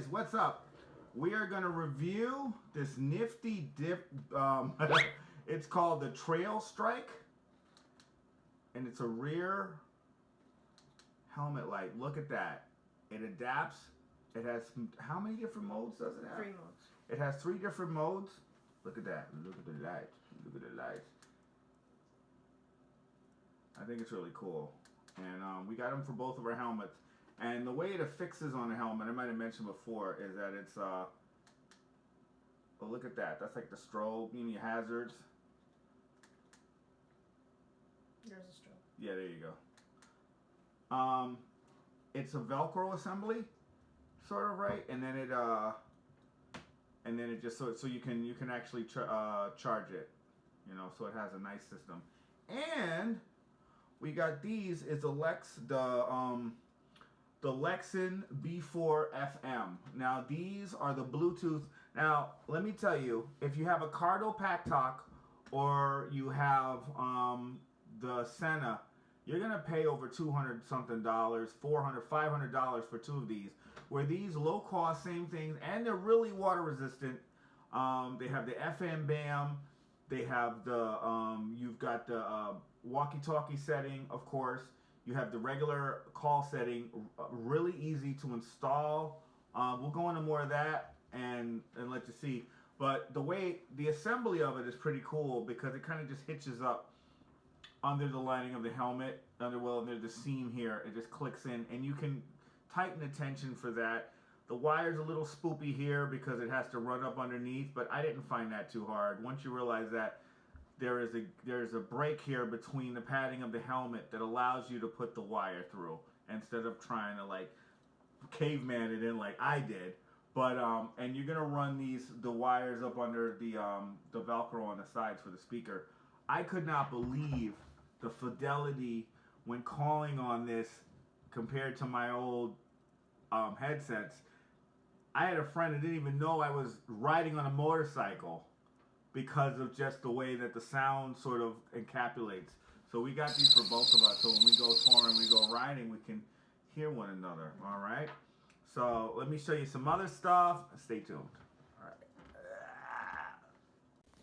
guys, what's up? We are going to review this nifty dip. It's called the Trail Strike, and it's a rear helmet light. Look at that. It adapts. It has, how many different modes does it have? 3 modes. It has 3 different modes. Look at that. Look at the lights. Look at the lights. I think it's really cool. And we got them for both of our helmets. And the way it affixes on the helmet, I might have mentioned before, is that it's, oh, look at that. That's like the strobe, your hazards. There's a strobe. Yeah, there you go. It's a Velcro assembly, sort of, right? And then it just so you can actually charge it, so it has a nice system. And we got these. It's the Lexin BFFM. Now these are the Bluetooth. Now let me tell you, if you have a Cardo Pack Talk or you have the Senna, you're gonna pay over $200 something, $400, $500 for 2 of these. Where these low cost, same things, and they're really water resistant. They have the FM BAM. They have the you've got the walkie-talkie setting, of course. You have the regular call setting, really easy to install. We'll go into more of that and let you see. But the assembly of it is pretty cool because it kind of just hitches up under the lining of the helmet, under the seam here. It just clicks in, and you can tighten the tension for that. The wire's a little spoopy here because it has to run up underneath, but I didn't find that too hard. Once you realize that there's a break here between the padding of the helmet that allows you to put the wire through instead of trying to like caveman it in like I did. But and you're gonna run the wires up under the Velcro on the sides for the speaker. I could not believe the fidelity when calling on this compared to my old headsets. I had a friend that didn't even know I was riding on a motorcycle because of just the way that the sound sort of encapsulates. So we got these for both of us, so when we go touring, we go riding, we can hear one another, all right? So let me show you some other stuff. Stay tuned.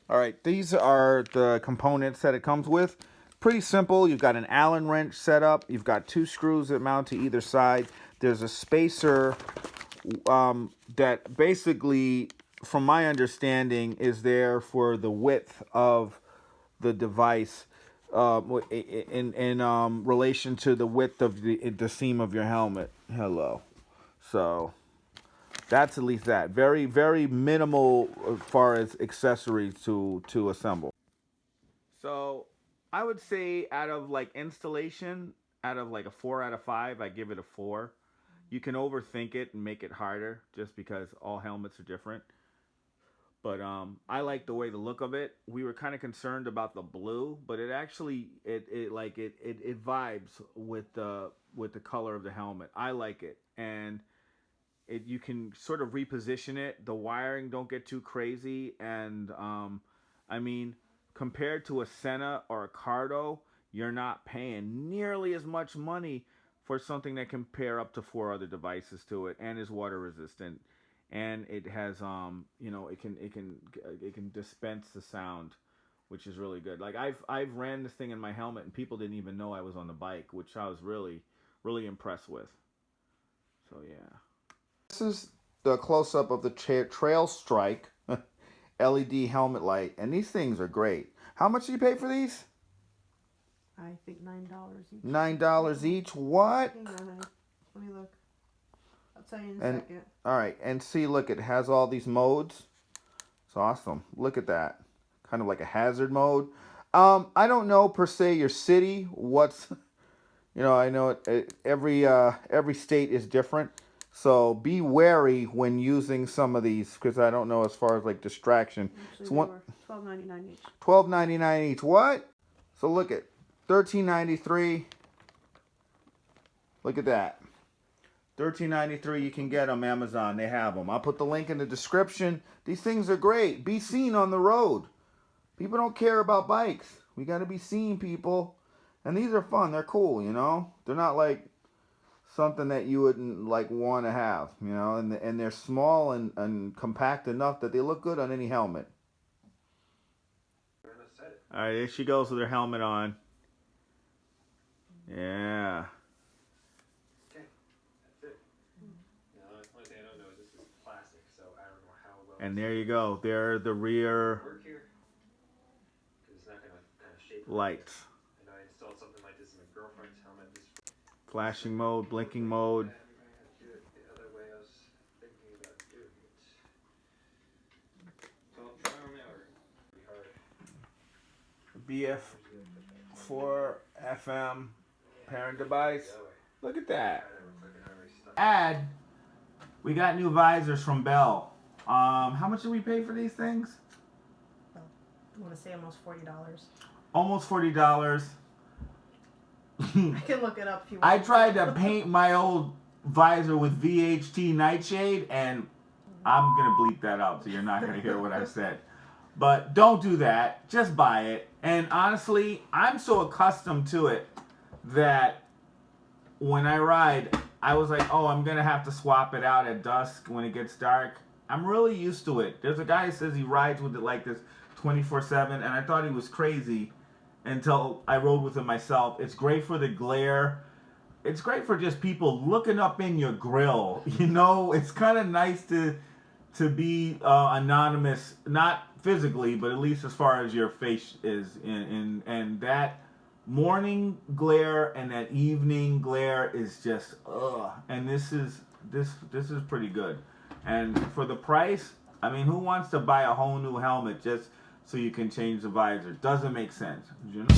All right, these are the components that it comes with. Pretty simple. You've got an Allen wrench set up. You've got 2 screws that mount to either side. There's a spacer that basically, from my understanding, is there for the width of the device in relation to the width of the seam of your helmet. Hello. So that's at least that. Very, very minimal as far as accessories to assemble. So I would say out of like installation, out of like a 4 out of 5, I give it a 4. You can overthink it and make it harder just because all helmets are different. But I like the way the look of it. We were kind of concerned about the blue, but it actually it vibes with the color of the helmet. I like it, and you can sort of reposition it. The wiring don't get too crazy, and I mean, compared to a Senna or a Cardo, you're not paying nearly as much money for something that can pair up to 4 other devices to it and is water resistant, and it has it can dispense the sound, which is really good. Like I've ran this thing in my helmet and people didn't even know I was on the bike, which I was really impressed with. So yeah, this is the close up of the Trail Strike LED helmet light, and these things are great. How much do you pay for these? I think $9 each. $9 each? What? Hang on, let me look. I'll tell you in a second. All right, and see, look, it has all these modes. It's awesome. Look at that. Kind of like a hazard mode. I don't know per se your city. What's, I know every state is different. So be wary when using some of these because I don't know as far as like distraction. Actually, so $12.99 each. $12.99 each. What? So look at $13.93. Look at that. $13.93. You can get them Amazon. They have them. I'll put the link in the description. These things are great. Be seen on the road. People don't care about bikes. We got to be seen, people. And these are fun. They're cool, They're not like something that you wouldn't like want to have, you know, and they're small and compact enough that they look good on any helmet. All right, there she goes with her helmet on. Yeah. Okay, that's it. Now, the only thing I don't know is this is plastic, so I don't know how well. And there you go. There are the rear work here, because it's not gonna kind of shape lights. I know I installed something like this in my girlfriend's helmet. Flashing mode, blinking mode. I do it the other way I was thinking about doing it. So I'll try on out. Pretty hard. BFFM parent device. Look at that. Ad. We got new visors from Bell. How much did we pay for these things? I want to say almost $40. Almost $40. I can look it up if you want. I tried to paint my old visor with VHT nightshade, and I'm gonna bleep that out, so you're not gonna hear what I said. But don't do that. Just buy it. And honestly, I'm so accustomed to it that when I ride, I was like, oh, I'm gonna have to swap it out at dusk when it gets dark. I'm really used to it. There's a guy who says he rides with it like this 24/7, and I thought he was crazy until I rode with it myself. It's great for the glare. It's great for just people looking up in your grill. You know, it's kind of nice to be anonymous, not physically, but at least as far as your face is. And that morning glare and that evening glare is just ugh. And this is pretty good. And for the price, I mean, who wants to buy a whole new helmet just so you can change the visor? Doesn't make sense, you know?